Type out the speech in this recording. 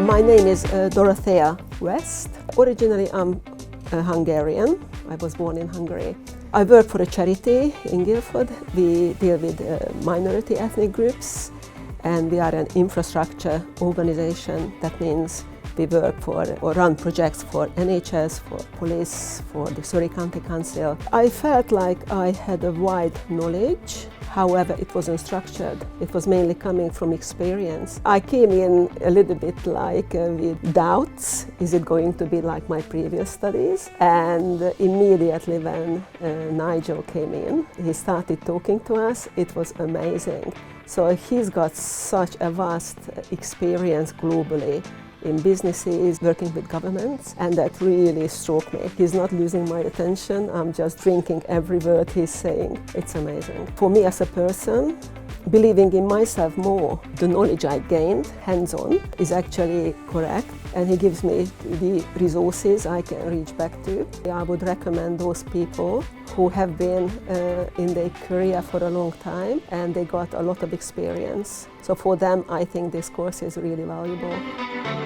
My name is Dorothea West. Originally, I'm Hungarian. I was born in Hungary. I work for a charity in Guildford. We deal with minority ethnic groups, and we are an infrastructure organization. That means we work for or run projects for NHS, for police, for the Surrey County Council. I felt like I had a wide knowledge. However, it wasn't structured. It was mainly coming from experience. I came in a little bit like with doubts. Is it going to be like my previous studies? And immediately when Nigel came in, he started talking to us. It was amazing. So he's got such a vast experience globally in businesses, working with governments, and that really struck me. He's not losing my attention. I'm just drinking every word he's saying. It's amazing. For me as a person, believing in myself more, the knowledge I gained hands-on is actually correct, and he gives me the resources I can reach back to. I would recommend those people who have been in their career for a long time and they got a lot of experience. So for them, I think this course is really valuable.